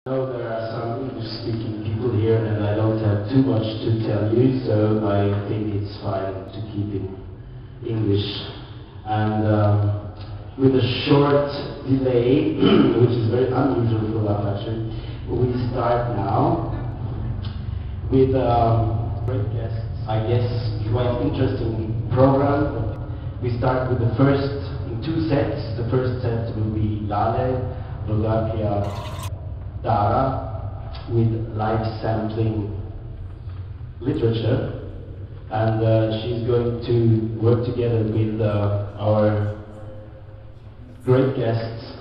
I know there are some English-speaking people here, and I don't have too much to tell you, so I think it's fine to keep it English. And with a short delay, which is very unusual for LABfactory, we start now with great guests. I guess quite interesting program. We start with the first in two sets. The first set will be Lale Rodgarkia-Dara with live sampling literature, and she's going to work together with our great guests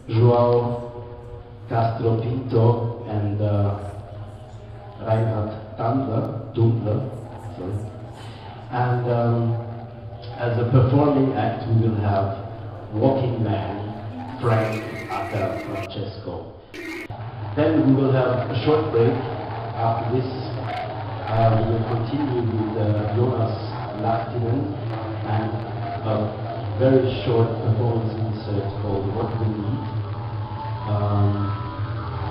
João, Castro, Pinto, and Reinhard Dundler. And as a performing act, we will have walking man Frantschesko. Then we will have a short break. After this, we will continue with Joonas Lahtinen and a very short performance insert called What We Need.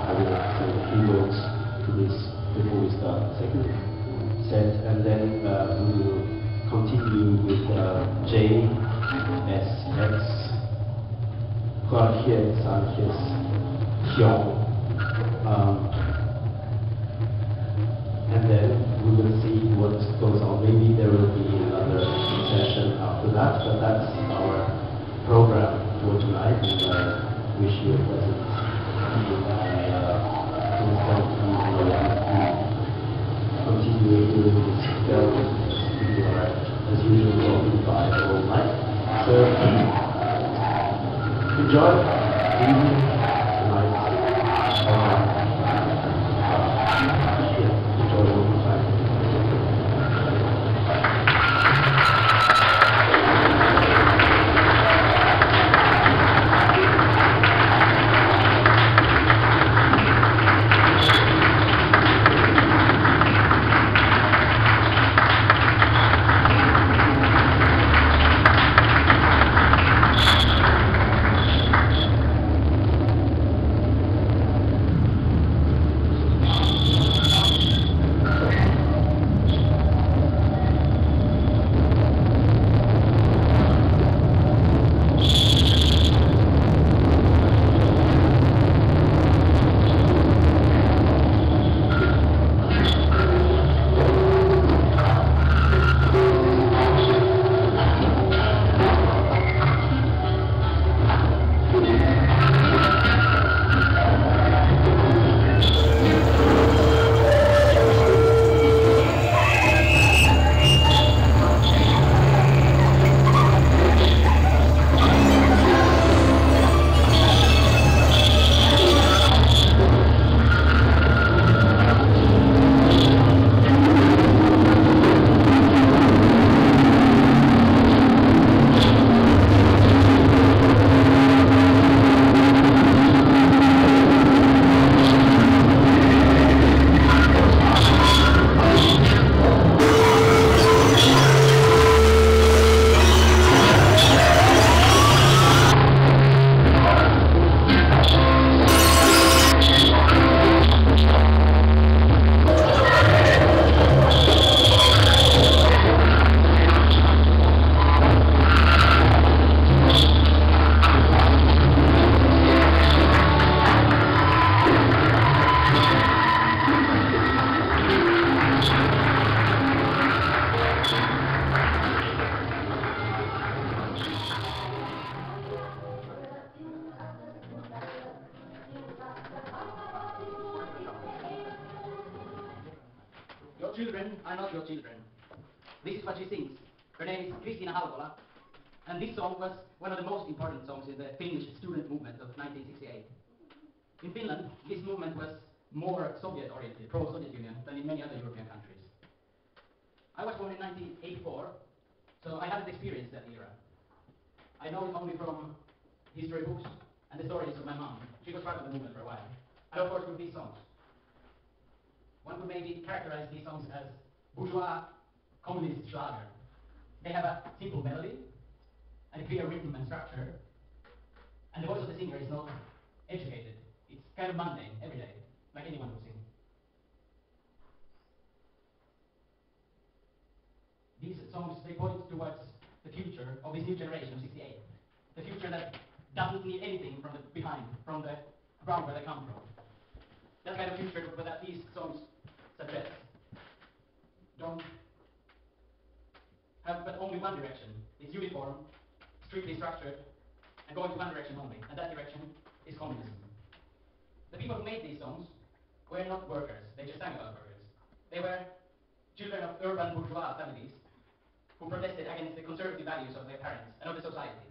I will say a few words to this before we start the second set, and then we will continue with Jelinek, Jorge Sánchez-Chiong. And then we will see what goes on. Maybe there will be another session after that, but that's our program for tonight, and I wish you a pleasant evening. Continue doing this film. We are, as usual, occupied all night. So enjoy the evening tonight. Enjoy all the time. And this song was one of the most important songs in the Finnish student movement of 1968. In Finland, this movement was more Soviet-oriented, pro-Soviet Union, than in many other European countries. I was born in 1984, so I haven't experienced that era. I know it only from history books and the stories of my mom. She was part of the movement for a while. And of course with these songs. One could maybe characterize these songs as bourgeois communist schlager. They have a simple melody, and a clear rhythm and structure, and the voice of the singer is not educated. It's kind of mundane, every day, like anyone would sing. These songs, they point towards the future of this new generation of 68. The future that doesn't need anything from the behind, from the ground where they come from. That kind of future that these songs suggest don't have but only one direction. It's uniform, strictly structured, and going to one direction only, and that direction is communism. The people who made these songs were not workers, they just sang about workers. They were children of urban bourgeois families who protested against the conservative values of their parents and of the society.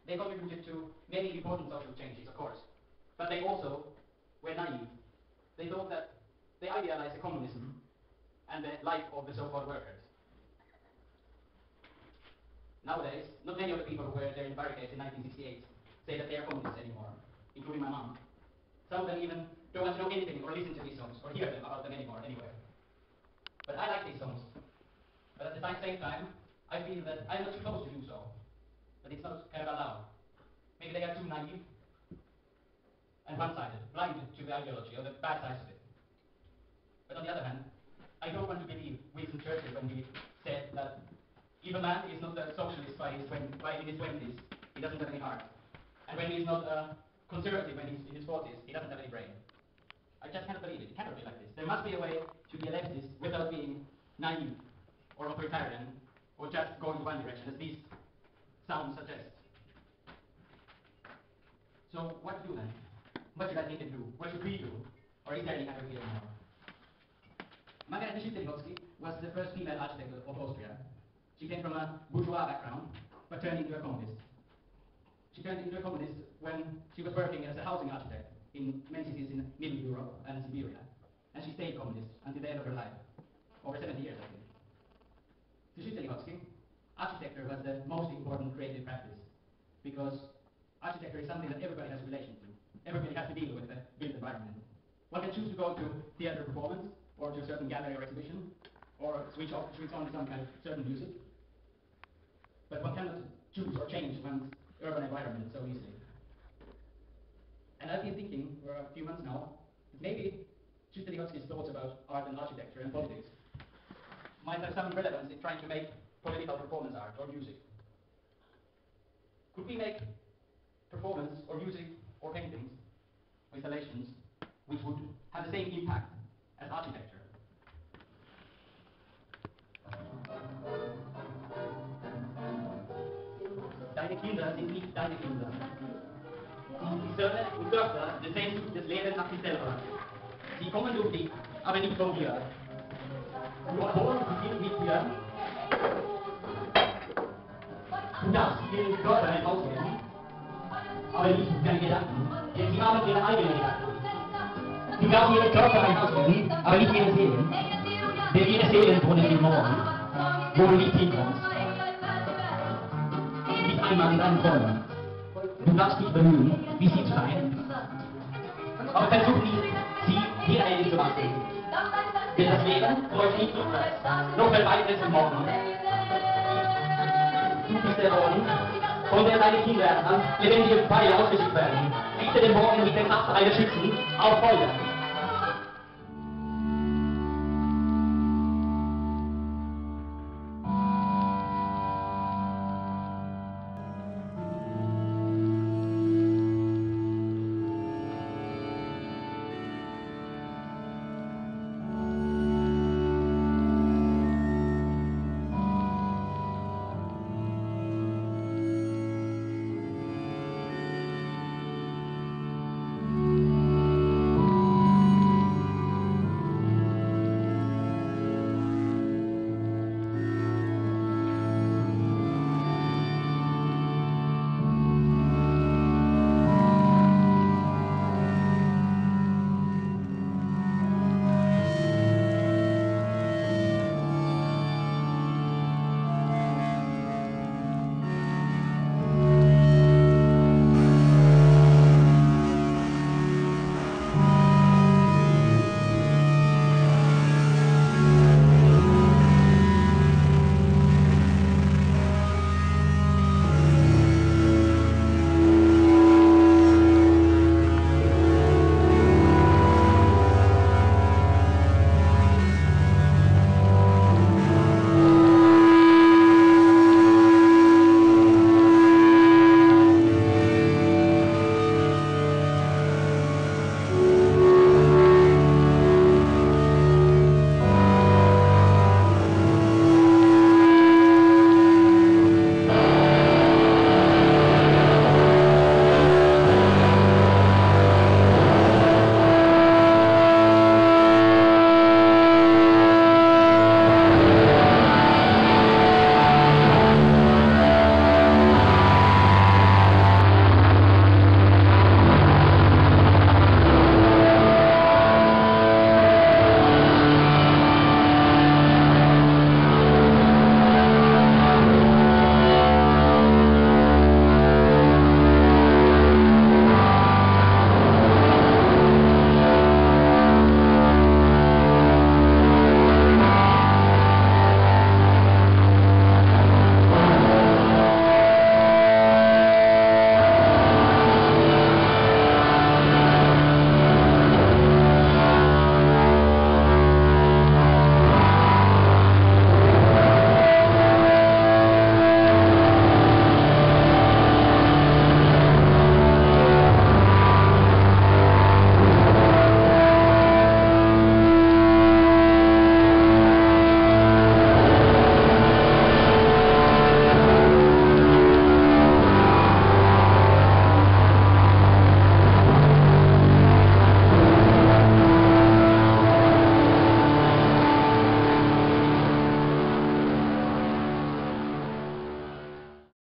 They contributed to many important social changes, of course, but they also were naive. They thought that they idealized the communism and the life of the so-called workers. Nowadays, not many of the people who were there in the barricades in 1968 say that they are communists anymore, including my mom. Some of them even don't want to know anything or listen to these songs or hear them about them anymore, anywhere. But I like these songs. But at the same time, I feel that I'm not supposed to do so. But it's not kind of allowed. Maybe they are too naive and one-sided, blind to the ideology or the bad sides of it. But on the other hand, I don't want to believe Winston Churchill when he said that if a man is not a socialist by in his 20s, he doesn't have any heart. And when he's not a conservative when he's in his 40s, he doesn't have any brain. I just cannot believe it. It cannot be like this. There must be a way to be a leftist without being naive or authoritarian or just going in one direction, as these sounds suggest. So what to do then? What should I think and do? What should we do? Or is there any kind of way more? Margareta Jelinek was the first female architect of Austria. She came from a bourgeois background, but turned into a communist. She turned into a communist when she was working as a housing architect in many cities in Middle Europe and Siberia. And she stayed communist until the end of her life. Over 70 years, I think. To Jelinek, architecture was the most important creative practice, because architecture is something that everybody has a relation to. Everybody has to deal with the built environment. One can choose to go to theater performance, or to a certain gallery or exhibition, or switch on some kind of certain music. But one cannot choose or change one's urban environment so easily. And I've been thinking for a few months now that maybe Jelynek's thoughts about art and architecture and politics might have some relevance in trying to make political performance art or music. Could we make performance or music or paintings or installations which would have the same impact as architecture? Deine Kinder sind nicht deine Kinder. Sie sind die Söhne und Töchter des Sehnsuchts des Lebens nach sich selber. Sie kommen durch dich, aber nicht von dir. Du erholst sie mit dir. Du darfst ihren Körper ein Haus geben, aber nicht deine Gedanken, denn sie haben ihre eigenen Gedanken. Du darfst ihren Körper ein Haus geben, aber nicht ihre Seelen, denn ihre Seelen wohnen im Morgen, wo du nicht hinkommst. Nicht einmal in deinen Träumen. Du darfst dich bemühen, wie sie zu sein, aber versuch nicht, sie dir ähnlich zu machen. Denn das Leben läuft nicht rückwärts, noch viel weiter zum Morgen. Du bist der Morgen, von der deine Kinder an lebendige Pfeile ausgeschickt werden. Richte den Morgen mit der Kraft einer Schützen auf Feuer.